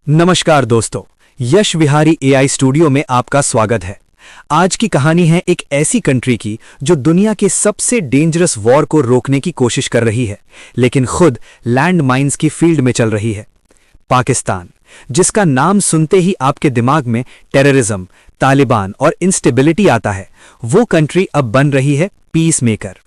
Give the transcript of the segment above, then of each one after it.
नमस्कार दोस्तों, यश Vihari AI studio में आपका स्वागत है। आज की कहानी है एक ऐसी कंट्री की जो दुनिया के सबसे डेंजरस वॉर को रोकने की कोशिश कर रही है, लेकिन खुद लैंड माइंस की फील्ड में चल रही है। पाकिस्तान, जिसका नाम सुनते ही आपके दिमाग में टेररिज्म, तालिबान और इंस्टेबिलिटी आता है, वो कंट्री अब बन रही है पीस मेकर।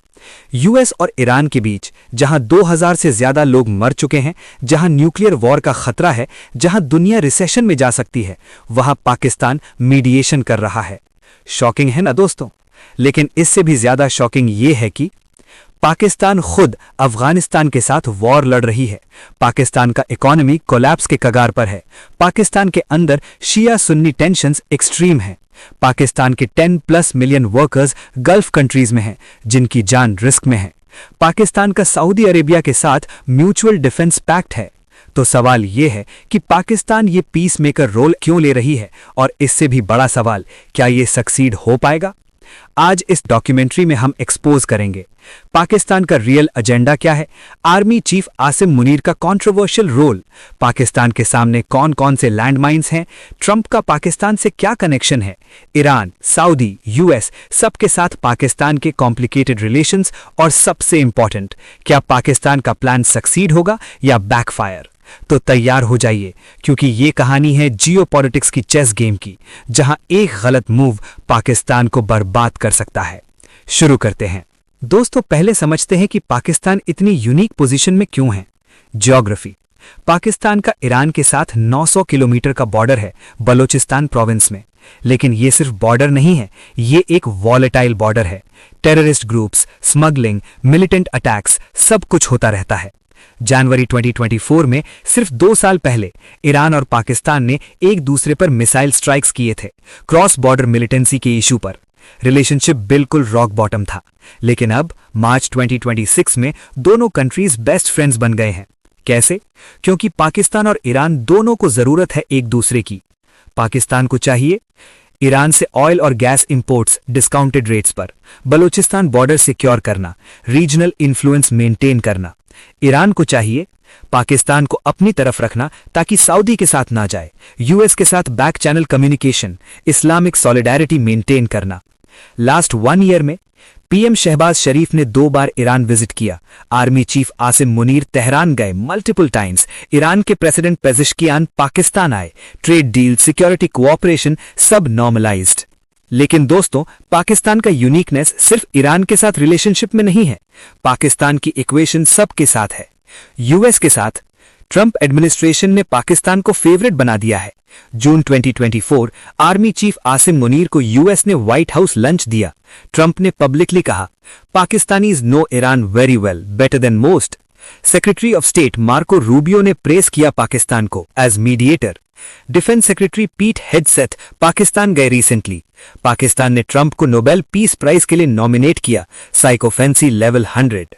यूएस और ईरान के बीच जहां 2000 से ज्यादा लोग मर चुके हैं, जहां न्यूक्लियर वॉर का खतरा है, जहां दुनिया रिसेशन में जा सकती है, वहां पाकिस्तान मीडिएशन कर रहा है। शॉकिंग है ना दोस्तों? लेकिन इससे भी ज्यादा शॉकिंग ये है कि पाकिस्तान खुद अफगानिस्तान के साथ वॉर लड़ रही है। पाकिस्तान का इकोनॉमी कोलैप्स के कगार पर है। पाकिस्तान के अंदर शिया सुन्नी टेंशन्स एक्सट्रीम हैं। पाकिस्तान के 10+ मिलियन वर्कर्स गल्फ कंट्रीज में हैं, जिनकी जान रिस्क में है। पाकिस्तान का सऊदी अरेबिया के साथ म्यूचुअल डिफेंस पैक्ट है। तो सवाल यह है कि पाकिस्तान ये पीस मेकर रोल क्यों ले रही है, और इससे भी बड़ा सवाल, क्या ये सक्सीड हो पाएगा? आज इस डॉक्यूमेंट्री में हम एक्सपोज करेंगे पाकिस्तान का रियल एजेंडा क्या है, आर्मी चीफ आसिम मुनीर का कंट्रोवर्शियल रोल, पाकिस्तान के सामने कौन कौन से लैंडमाइंस हैं, ट्रंप का पाकिस्तान से क्या कनेक्शन है, ईरान, सऊदी, यूएस सबके साथ पाकिस्तान के कॉम्प्लिकेटेड रिलेशंस, और सबसे इंपॉर्टेंट, क्या पाकिस्तान का प्लान सक्सीड होगा या बैकफायर? तो तैयार हो जाइए, क्योंकि ये कहानी है जियोपॉलिटिक्स की चेस गेम की, जहां एक गलत मूव पाकिस्तान को बर्बाद कर सकता है। शुरू करते हैं। दोस्तों, पहले समझते हैं कि पाकिस्तान इतनी यूनिक पोजीशन में क्यों है। ज्योग्राफी। पाकिस्तान का ईरान के साथ 900 किलोमीटर का बॉर्डर है बलोचिस्तान प्रोविंस में। लेकिन ये सिर्फ बॉर्डर नहीं है, ये एक वॉलेटाइल बॉर्डर है। Terrorist groups, smuggling, militant attacks, सब कुछ होता रहता है। जनवरी 2024 में, सिर्फ 2 साल पहले, ईरान और पाकिस्तान ने एक दूसरे पर मिसाइल स्ट्राइक्स किए थे, क्रॉस बॉर्डर मिलिटेंसी के इशू पर। रिलेशनशिप बिल्कुल रॉक बॉटम था। लेकिन अब मार्च 2026 में दोनों कंट्रीज बेस्ट फ्रेंड्स बन गए हैं। कैसे? क्योंकि पाकिस्तान और ईरान दोनों को जरूरत है एक दूसरे की। पाकिस्तान को चाहिए ईरान से ऑयल और गैस इंपोर्ट्स डिस्काउंटेड रेट्स पर, बलूचिस्तान बॉर्डर सिक्योर करना, रीजनल इन्फ्लुएंस मेंटेन करना। ईरान को चाहिए पाकिस्तान को अपनी तरफ रखना ताकि सऊदी के साथ ना जाए, यूएस के साथ back channel communication, Islamic solidarity maintain करना। लास्ट 1 ईयर में पीएम शहबाज शरीफ ने 2 बार ईरान विजिट किया। Army chief Asim Munir Tehran गए मल्टीपल टाइम्स। ईरान के प्रेसिडेंट पेजिशकियान पाकिस्तान आए। ट्रेड डील, सिक्योरिटी कोऑपरेशन सब नॉर्मलाइज्ड। लेकिन दोस्तों, पाकिस्तान का यूनिकनेस सिर्फ ईरान के साथ रिलेशनशिप में नहीं है। पाकिस्तान की इक्वेशन सबके साथ है। यूएस के साथ ट्रंप एडमिनिस्ट्रेशन ने पाकिस्तान को फेवरेट बना दिया है। June 2024 army chief Asim Munir को यूएस ने व्हाइट हाउस लंच दिया। ट्रंप ने पब्लिकली कहा, Pakistanis know Iran very well, better than most. Secretary of state Marco Rubio ने प्रेस किया पाकिस्तान को as mediator. Defence secretary Pete Hegseth Pakistan गए रिसेंटली। पाकिस्तान ने ट्रंप को नोबेल पीस प्राइज के लिए नॉमिनेट किया, साइकोफेंसी लेवल 100।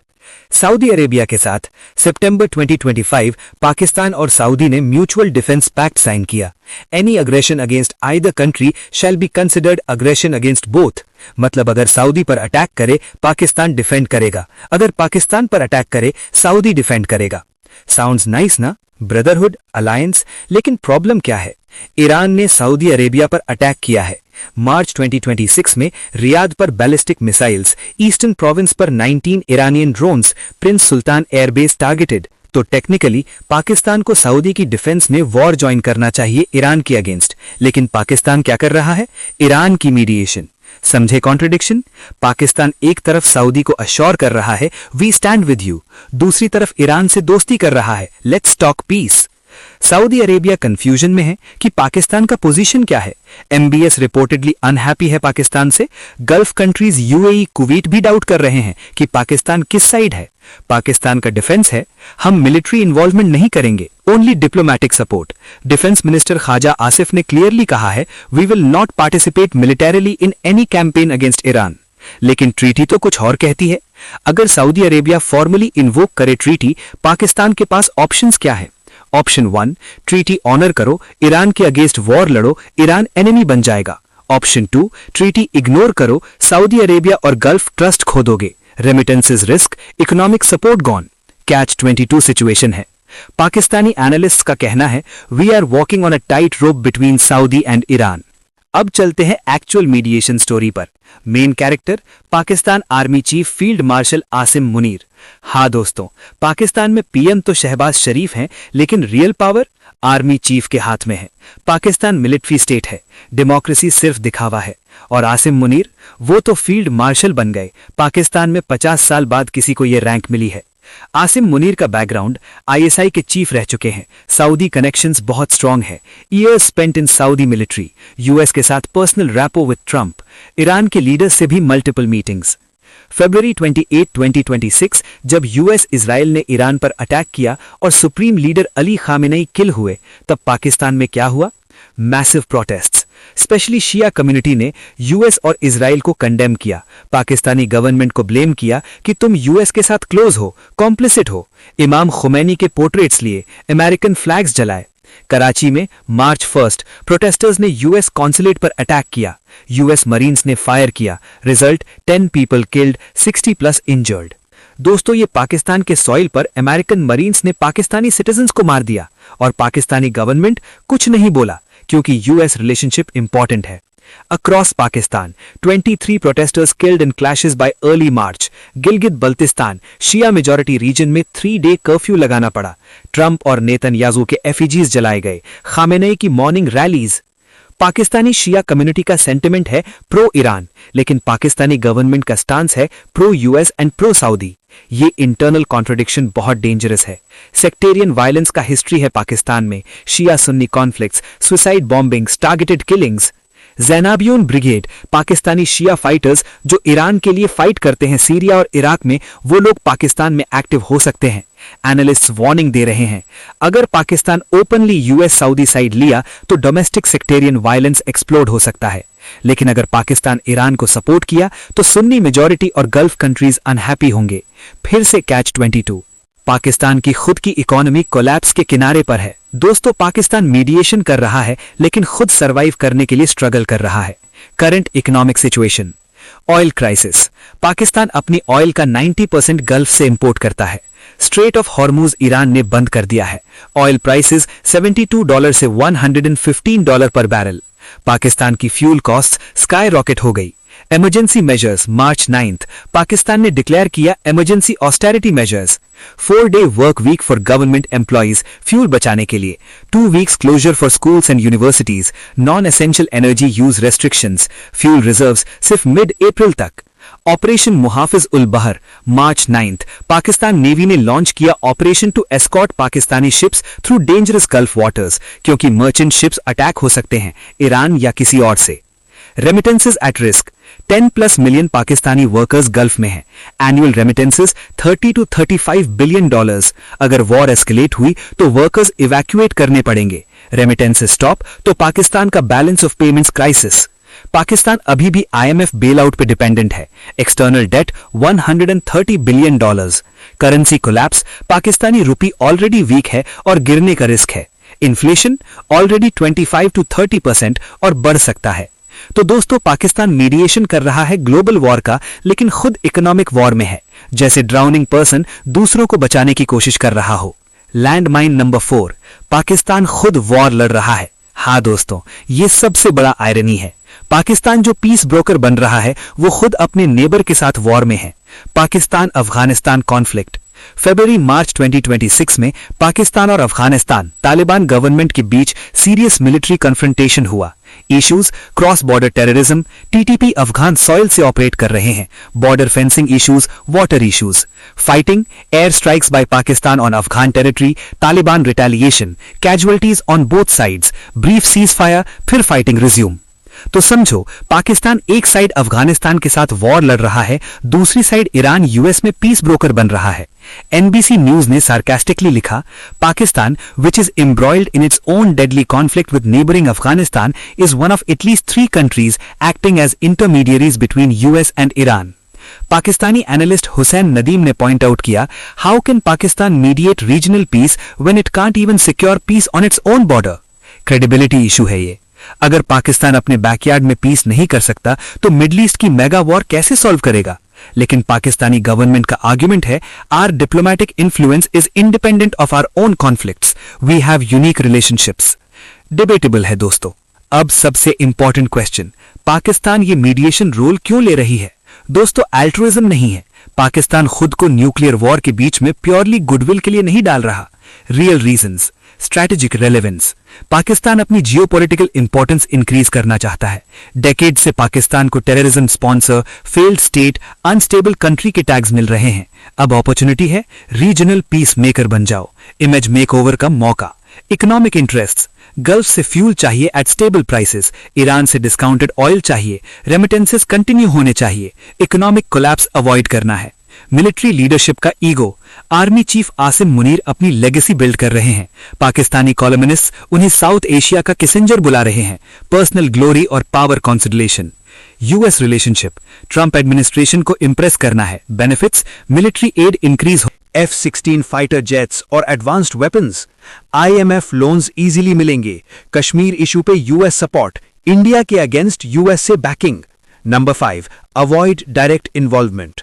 सऊदी अरेबिया के साथ सितंबर 2025 पाकिस्तान और सऊदी ने म्यूचुअल डिफेंस पैक्ट साइन किया। Any aggression against either country shall be considered aggression against both. मतलब अगर सऊदी पर अटैक करे, पाकिस्तान डिफेंड करेगा, अगर पाकिस्तान पर अटैक करे, सऊदी डिफेंड करेगा। साउंड्स नाइस ना? Brotherhood, alliance. लेकिन प्रॉब्लम क्या है? ईरान ने सऊदी अरेबिया पर अटैक किया है। मार्च 2026 में रियाद पर बैलिस्टिक मिसाइल्स, ईस्टर्न प्रोविंस पर 19 ईरानियन ड्रोन्स, प्रिंस सुल्तान एयरबेस टारगेटेड। तो टेक्निकली पाकिस्तान को सऊदी की डिफेंस में वॉर ज्वाइन करना चाहिए ईरान के अगेंस्ट। लेकिन पाकिस्तान क्या कर रहा है? ईरान की मीडिएशन। समझे कॉन्ट्रडिक्शन? पाकिस्तान एक तरफ सऊदी को अश्योर कर रहा है वी स्टैंड विद यू, दूसरी तरफ ईरान से दोस्ती कर रहा है let's talk peace. Saudi Arabia confusion में है कि पाकिस्तान का पोजीशन क्या है। एमबीएस रिपोर्टेडली अनहैप्पी है पाकिस्तान से। गल्फ कंट्रीज यूएई, कुवैत भी डाउट कर रहे हैं कि पाकिस्तान किस साइड है। पाकिस्तान का डिफेंस है, हम मिलिट्री इन्वॉल्वमेंट नहीं करेंगे, only diplomatic support. Defence minister Khawaja Asif ने क्लियरली कहा है, we will not participate militarily in any campaign against Iran. लेकिन ट्रीटी तो कुछ और कहती है। अगर सऊदी अरेबिया फॉर्मली इन्वोक करे ट्रीटी, पाकिस्तान के पास ऑप्शंस क्या है? ऑप्शन 1, ट्रीटी ऑनर करो, ईरान के अगेंस्ट वॉर लड़ो, ईरान एनिमी बन जाएगा। ऑप्शन 2, ट्रीटी इग्नोर करो, सऊदी अरेबिया और गल्फ ट्रस्ट खो दोगे, remittances risk, economic support gone. Catch 22 situation है। पाकिस्तानी एनालिस्ट्स का कहना है, we are walking on a tight rope between Saudi and Iran. अब चलते हैं एक्चुअल मीडिएशन स्टोरी पर। Main character Pakistan army chief field marshal Asim Munir. हाँ दोस्तों, पाकिस्तान में पीएम तो शहबाज शरीफ हैं, लेकिन रियल पावर आर्मी चीफ के हाथ में है। पाकिस्तान मिलिट्री स्टेट है, डेमोक्रेसी सिर्फ दिखावा है। और आसिम मुनीर, वो तो फील्ड मार्शल बन गए। पाकिस्तान में 50 साल बाद किसी को ये रैंक मिली है। आसिम मुनीर का बैकग्राउंड, आईएसआई के चीफ रह चुके हैं, सऊदी कनेक्शंस बहुत स्ट्रांग है, years spent in Saudi military, US के साथ personal rapport with Trump, Iran के लीडर्स से भी मल्टीपल मीटिंग्स। फरवरी 28, 2026 जब यूएस इजराइल ने ईरान पर अटैक किया और सुप्रीम लीडर अली खामेनेई किल हुए, तब पाकिस्तान में क्या हुआ? Massive protests. स्पेशली शिया कम्युनिटी ने यूएस और इजराइल को कंडेम किया, पाकिस्तानी गवर्नमेंट को ब्लेम किया कि तुम यूएस के साथ क्लोज हो, कॉम्प्लिसिट हो। इमाम खुमैनी के पोर्ट्रेट्स लिए, अमेरिकन फ्लैग्स जलाए। कराची में मार्च 1 प्रोटेस्टर्स ने यूएस कॉन्सुलेट पर अटैक किया, यूएस मरीन्स ने फायर किया, रिजल्ट 10 पीपल किल्ड, 60+ इंजर्ड। दोस्तों, ये पाकिस्तान के सॉइल पर अमेरिकन मरीन्स ने पाकिस्तानी सिटीजन्स को मार दिया और पाकिस्तानी गवर्नमेंट कुछ नहीं बोला, क्योंकि यूएस रिलेशनशिप इंपॉर्टेंट है। Across Pakistan, 23 protesters killed in clashes by early March. Gilgit Baltistan, Shia majority region में 3-day कर्फ्यू लगाना पड़ा। ट्रंप और नेतन्याहू के एफिजीज जलाए गए। खामेनेई की morning rallies. Pakistani Shia community का सेंटिमेंट है प्रो ईरान, लेकिन पाकिस्तानी गवर्नमेंट का स्टांस है pro US and pro Saudi. ये इंटरनल कॉन्ट्रडिक्शन बहुत डेंजरस है। सेक्टेरियन वायलेंस का हिस्ट्री है पाकिस्तान में, Shia Sunni conflicts, suicide bombings, targeted killings. Zainabiyoun brigade, Pakistani Shia fighters जो ईरान के लिए फाइट करते हैं सीरिया और इराक में, वो लोग पाकिस्तान में एक्टिव हो सकते हैं। एनालिस्ट्स वार्निंग दे रहे हैं, अगर Pakistan openly US Saudi side लिया तो डोमेस्टिक सेक्टेरियन वायलेंस एक्सप्लोड हो सकता है। लेकिन अगर पाकिस्तान ईरान को सपोर्ट किया तो सुन्नी मेजॉरिटी और गल्फ कंट्रीज अनहैप्पी होंगे। फिर से कैच 22। पाकिस्तान की खुद की इकोनॉमी कोलैप्स के किनारे पर है। दोस्तों, पाकिस्तान मीडिएशन कर रहा है, लेकिन खुद सरवाइव करने के लिए स्ट्रगल कर रहा है। Current economic situation. Oil crisis. Pakistan अपनी ऑयल का 90% गल्फ से इंपोर्ट करता है। स्ट्रेट ऑफ हॉर्मुज ईरान ने बंद कर दिया है। ऑयल प्राइसेस $72 से $115 पर बैरल। पाकिस्तान की फ्यूल कॉस्ट स्काई रॉकेट हो गई। Emergency measures. मार्च 9 पाकिस्तान ने डिक्लेयर किया emergency austerity measures. 4-day work week for government employees, fuel बचाने के लिए। 2 weeks closure for schools and universities. Non essential energy use restrictions. Fuel reserves सिर्फ mid April तक। Operation Muhafiz ul Bahr. March 9 Pakistan navy ने launch किया operation to escort Pakistani ships through dangerous Gulf waters, क्योंकि merchant ships attack हो सकते हैं ईरान या किसी और से। Remittances at risk. 10+ million Pakistani workers gulf में हैं। Annual remittances $30 to $35 billion. अगर वॉर एस्केलेट हुई तो वर्कर्स इवैक्यूएट करने पड़ेंगे। रेमिटेंसेस स्टॉप तो पाकिस्तान का balance of payments crisis. Pakistan अभी भी आईएमएफ बेल आउट पे डिपेंडेंट है। External debt $130 billion. Currency collapse. Pakistani rupee already weak है और गिरने का रिस्क है। इन्फ्लेशन ऑलरेडी 25 to 30% और बढ़ सकता है। तो दोस्तों, पाकिस्तान मीडिएशन कर रहा है ग्लोबल वॉर का, लेकिन खुद इकोनॉमिक वॉर में है, जैसे ड्राउनिंग पर्सन दूसरों को बचाने की कोशिश कर रहा हो। Land mine number 4। पाकिस्तान खुद वॉर लड़ रहा है। हाँ दोस्तों, ये सबसे बड़ा आयरनी है। पाकिस्तान जो पीस ब्रोकर बन रहा है, वो खुद अपने नेबर के साथ वॉर में है। पाकिस्तान अफगानिस्तान कॉन्फ्लिक्ट। फरवरी मार्च 2026 में पाकिस्तान और अफगानिस्तान तालिबान गवर्नमेंट के बीच सीरियस मिलिट्री कन्फ्रंटेशन हुआ। Issues cross border terrorism, TTP Afghan soil से ऑपरेट कर रहे हैं, border fencing issues, water issues, fighting, air strikes by Pakistan on Afghan territory, Taliban retaliation, casualties on both sides, brief cease fire, फिर फाइटिंग रिज्यूम। तो समझो, पाकिस्तान एक side Afghanistan के साथ वॉर लड़ रहा है, दूसरी साइड ईरान यूएस में पीस ब्रोकर बन रहा है। एनबीसी न्यूज ने सार्कास्टिकली लिखा, Pakistan which is embroiled in its own deadly conflict with neighbouring Afghanistan is one of at least 3 countries acting as intermediaries between US and Iran. Pakistani analyst Hussain Nadeem ने point out किया, how can Pakistan mediate regional peace when it can't even secure peace on its own border? Credibility issue है ये। अगर पाकिस्तान अपने backyard में piece नहीं कर सकता तो मिडल ईस्ट की मेगा वॉर कैसे सॉल्व करेगा? लेकिन पाकिस्तानी गवर्नमेंट का आर्ग्यूमेंट है, our diplomatic influence is independent of our own conflicts, we have unique relationships. Debatable है दोस्तों। अब सबसे इंपॉर्टेंट क्वेश्चन, पाकिस्तान ये मीडिएशन रोल क्यों ले रही है? दोस्तों, एल्ट्रुइज्म नहीं है। पाकिस्तान खुद को न्यूक्लियर वॉर के बीच में प्योरली गुडविल के लिए नहीं डाल रहा। Real reasons, strategic relevance. Pakistan अपनी जियोपॉलिटिकल इंपॉर्टेंस इंक्रीज करना चाहता है। डेकेड से पाकिस्तान को terrorism sponsor, failed state, unstable country के टैग्स मिल रहे हैं। अब अपॉर्चुनिटी है, रीजनल पीस मेकर बन जाओ। इमेज मेकओवर का मौका। इकोनॉमिक इंटरेस्ट्स, गल्फ से फ्यूल चाहिए एट स्टेबल प्राइसेस, ईरान से डिस्काउंटेड ऑयल चाहिए, रेमिटेंसेस कंटिन्यू होने चाहिए, इकोनॉमिक कोलैप्स अवॉइड करना है। मिलिट्री लीडरशिप का ego, army chief Asim Munir अपनी लेगेसी बिल्ड कर रहे हैं। पाकिस्तानी कॉलमनिस्ट उन्हें साउथ एशिया का किसेंजर बुला रहे हैं। पर्सनल ग्लोरी और power consideration. US relationship, Trump administration को इंप्रेस करना है। बेनिफिट्स, मिलिट्री एड इंक्रीज हो, F-16 फाइटर जेट्स और advanced weapons, IMF loans easily मिलेंगे, कश्मीर इशू पे यूएस सपोर्ट, इंडिया के अगेंस्ट यूएस से banking. Number 5, avoid direct involvement.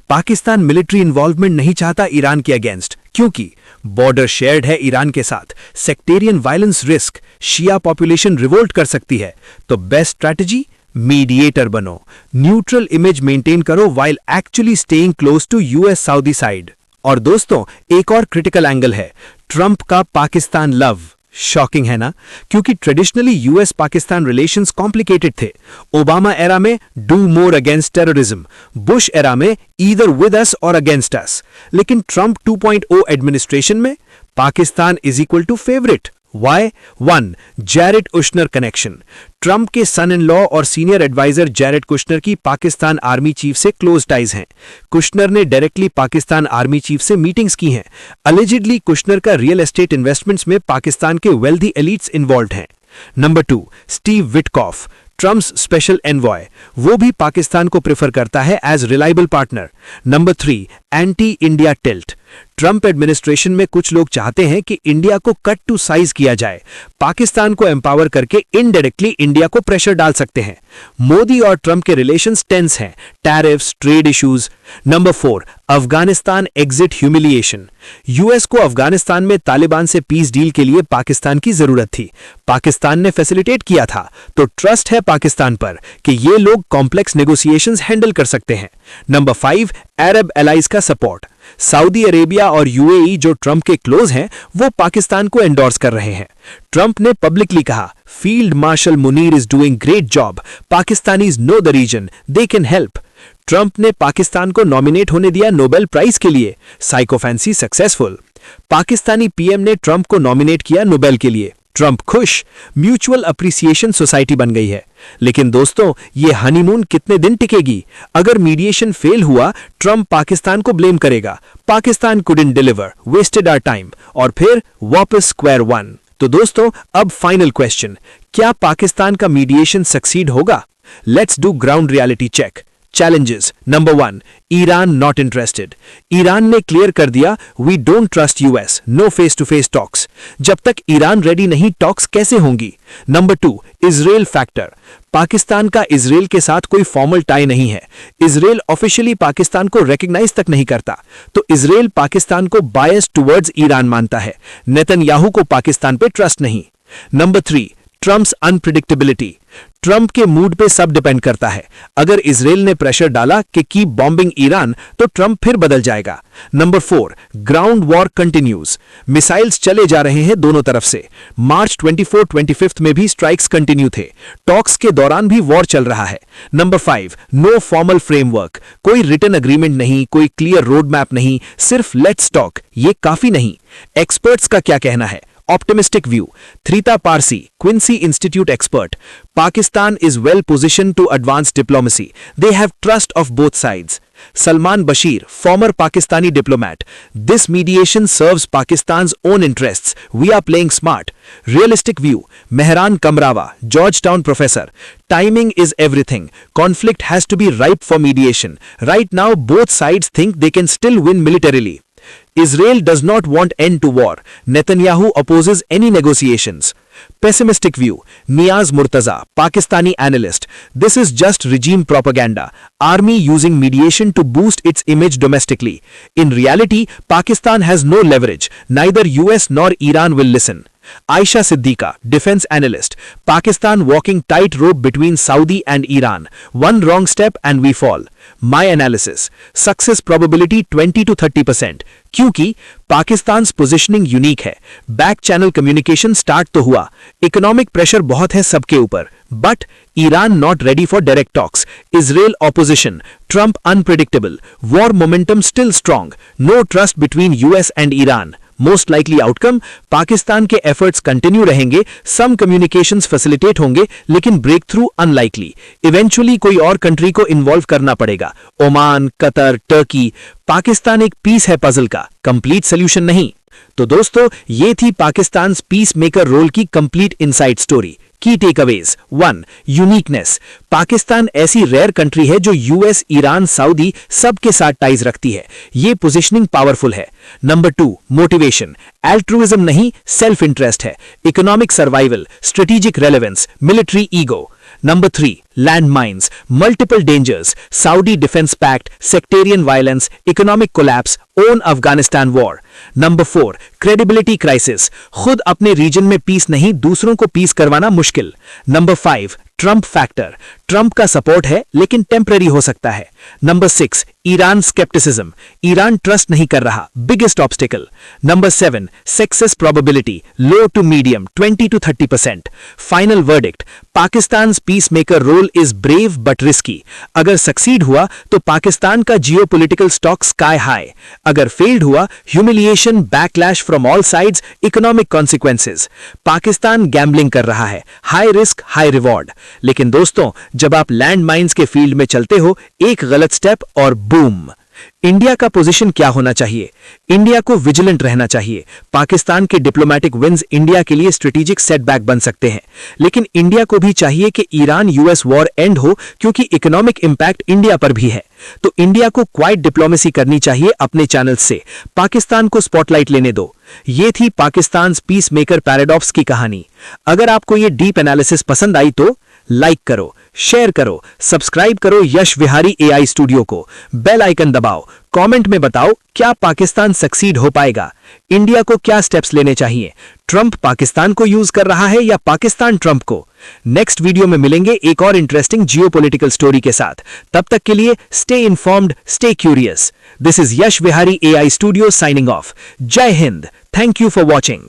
Pakistan military involvement नहीं चाहता ईरान के अगेंस्ट, क्योंकि बॉर्डर शेयर्ड है ईरान के साथ, sectarian violence risk, Shia population revolt कर सकती है। तो बेस्ट स्ट्रैटेजी, मीडिएटर बनो, न्यूट्रल इमेज मेंटेन करो while actually staying close to US Saudi side. और दोस्तों, एक और क्रिटिकल एंगल है, ट्रंप का पाकिस्तान लव। शॉकिंग है ना, क्योंकि traditionally US Pakistan relations complicated थे। ओबामा एरा में do more against terrorism, Bush era में ईदर विद अस और अगेंस्ट अस, लेकिन ट्रंप 2.0 एडमिनिस्ट्रेशन में Pakistan is equal to favourite. Why? 1. Jared Kushner connection. Trump के सन इन लॉ और senior advisor Jared Kushner की Pakistan army chief से close ties हैं। Kushner ने डायरेक्टली पाकिस्तान आर्मी चीफ से मीटिंग्स की हैं। अलिजिडली कुश्नर का रियल एस्टेट इन्वेस्टमेंट्स में पाकिस्तान के वेल्दी एलिट्स इन्वॉल्व हैं। Number 2, Steve Witkoff, Trump's special envoy, वो भी पाकिस्तान को प्रेफर करता है as reliable partner. Number 3, anti India tilt. Trump administration में कुछ लोग चाहते हैं कि इंडिया को कट टू साइज किया जाए, पाकिस्तान को एम्पावर करके इनडायरेक्टली इंडिया को प्रेशर डाल सकते हैं। मोदी और ट्रंप के रिलेशंस टेंस हैं, tariffs, trade issues. Number 4, Afghanistan exit humiliation. US को अफगानिस्तान में तालिबान से पीस डील के लिए पाकिस्तान की जरूरत थी, पाकिस्तान ने फैसिलिटेट किया था, तो ट्रस्ट है पाकिस्तान पर कि ये लोग कॉम्प्लेक्स नेगोशिएशंस हैंडल कर सकते हैं। नंबर 5, अरब एलाइज का सपोर्ट। सऊदी अरेबिया और यूएई जो ट्रंप के क्लोज हैं, वो पाकिस्तान को एंडोर्स कर रहे हैं। ट्रंप ने पब्लिकली कहा, field marshal Munir is doing great job, Pakistanis know the reason, they can help. Trump ने पाकिस्तान को नॉमिनेट होने दिया नोबेल प्राइज के लिए, साइकोफेंसी सक्सेसफुल। पाकिस्तानी पीएम ने ट्रंप को नॉमिनेट किया नोबेल के लिए, ट्रंप खुश, म्यूचुअल अप्रिसिएशन सोसाइटी बन गई है। लेकिन दोस्तों, ये हनीमून कितने दिन टिकेगी? अगर मीडिएशन फेल हुआ, ट्रंप पाकिस्तान को ब्लेम करेगा, Pakistan couldn't deliver, wasted our time, और फिर वापस स्क्वायर वन। तो दोस्तों, अब फाइनल क्वेश्चन, क्या पाकिस्तान का मीडिएशन सक्सीड होगा? Let's do ground reality check. Challenges. Number 1, Iran not interested. Iran ने क्लियर कर दिया, we don't trust US, no face to face talks. जब तक ईरान रेडी नहीं, टॉक्स कैसे होंगी? Number 2, Israel factor. पाकिस्तान का इजराइल के साथ कोई फॉर्मल टाई नहीं है, इजराइल ऑफिशियली पाकिस्तान को रिकॉग्नाइज तक नहीं करता, तो इजराइल पाकिस्तान को बायस टुवर्ड्स ईरान मानता है। नेतन्याहू को पाकिस्तान पे ट्रस्ट नहीं। Number 3, Trump's unpredictability. ट्रंप के मूड पे सब डिपेंड करता है। अगर इजराइल ने प्रेशर डाला कि कीप बॉम्बिंग ईरान, तो ट्रंप फिर बदल जाएगा। Number 4, ground war continues. Missiles चले जा रहे हैं दोनों तरफ से। मार्च 24-25 में भी स्ट्राइक्स कंटिन्यू थे, टॉक्स के दौरान भी वॉर चल रहा है। Number 5, no formal framework. कोई रिटन अग्रीमेंट नहीं, कोई क्लियर रोड मैप नहीं, सिर्फ लेट्स टॉक, ये काफी नहीं। एक्सपर्ट्स का क्या कहना है? Optimistic view. Thrita Parsi, Quincy Institute expert. Pakistan is well positioned to advance diplomacy. They have trust of both sides. Salman Bashir, former Pakistani diplomat. This mediation serves Pakistan's own interests. We are playing smart. Realistic view. Mehran Kamrawa, Georgetown professor. Timing is everything. Conflict has to be ripe for mediation. Right now, both sides think they can still win militarily. Israel does not want end to war. Netanyahu opposes any negotiations. Pessimistic view. Niaz Murtaza, Pakistani analyst. This is just regime propaganda. Army using mediation to boost its image domestically. In reality, Pakistan has no leverage. Neither US nor Iran will listen. Aisha Siddiqa, defense analyst. Pakistan walking tightrope between Saudi and Iran. One wrong step and we fall. My analysis. Success probability 20 to 30%. क्योंकि Pakistan positioning unique है. Back channel communication start तो हुआ. Economic pressure बहुत है सबके ऊपर. But Iran not ready for direct talks. Israel opposition. Trump unpredictable. War momentum still strong. No trust between US and Iran. Most likely outcome, Pakistan के efforts continue रहेंगे, सम communications facilitate होंगे, लेकिन ब्रेक थ्रू अनलाइकली. इवेंचुअली कोई और country को involve करना पड़ेगा. Oman, Qatar, Turkey. Pakistan एक पीस है पजल का, कंप्लीट सोल्यूशन नहीं. तो दोस्तों, ये थी पाकिस्तान पीस मेकर रोल की कंप्लीट इनसाइड स्टोरी. की टेकअवेज. 1. यूनिकनेस. पाकिस्तान ऐसी रेयर कंट्री है जो यूएस, ईरान, सऊदी सबके साथ टाइज रखती है. ये पोजीशनिंग पावरफुल है. नंबर 2. मोटिवेशन. एल्ट्रुइज्म नहीं, सेल्फ इंटरेस्ट है. Economic survival, strategic relevance, military ego. Number 3. Landmines. Multiple dangers. Saudi Defense Pact, sectarian violence, economic collapse, own Afghanistan war. Number 4. Credibility crisis. खुद अपने reason में piece नहीं, दूसरों को piece करवाना मुश्किल. Number 5. Trump factor. ट्रंप का सपोर्ट है लेकिन टेम्पररी हो सकता है. Number 6. Iran scepticism. Iran trust नहीं कर रहा, biggest obstacle. Number 7. Success probability low to medium 20 to 30%. Final verdict. Pakistan peace maker role is brave but risky. अगर सक्सीड हुआ तो पाकिस्तान का जियोपॉलिटिकल स्टॉक स्काई हाई. अगर फेल्ड हुआ, humiliation, backlash from all sides, economic consequences. Pakistan gambling कर रहा है, high risk high reward. लेकिन दोस्तों, जब आप लैंड माइंस के फील्ड में चलते हो, एक गलत स्टेप और बूम. इंडिया का पोजीशन क्या होना चाहिए? इंडिया को विजिलेंट रहना चाहिए. पाकिस्तान के डिप्लोमेटिक विंस इंडिया के लिए स्ट्रेटेजिक सेटबैक बन सकते हैं. लेकिन इंडिया को भी चाहिए कि ईरान यूएस वॉर एंड हो, क्योंकि इकोनॉमिक इंपैक्ट इंडिया पर भी है. तो इंडिया को क्वाइट डिप्लोमेसी करनी चाहिए अपने चैनल से. पाकिस्तान को स्पॉटलाइट लेने दो. ये थी पाकिस्तान पीस मेकर पैराडॉक्स की कहानी. अगर आपको ये डीप एनालिसिस पसंद आई तो लाइक करो, शेयर करो, सब्सक्राइब करो यश विहारी एआई स्टूडियो को. बेल आइकन दबाओ. कमेंट में बताओ क्या पाकिस्तान सक्सीड हो पाएगा. इंडिया को क्या स्टेप्स लेने चाहिए. ट्रंप पाकिस्तान को यूज कर रहा है या पाकिस्तान ट्रंप को. नेक्स्ट वीडियो में मिलेंगे एक और इंटरेस्टिंग जियोपॉलिटिकल स्टोरी के साथ. तब तक के लिए stay informed, stay curious. This is Yash Vihari AI studio signing off. Jai Hind. Thank you for watching.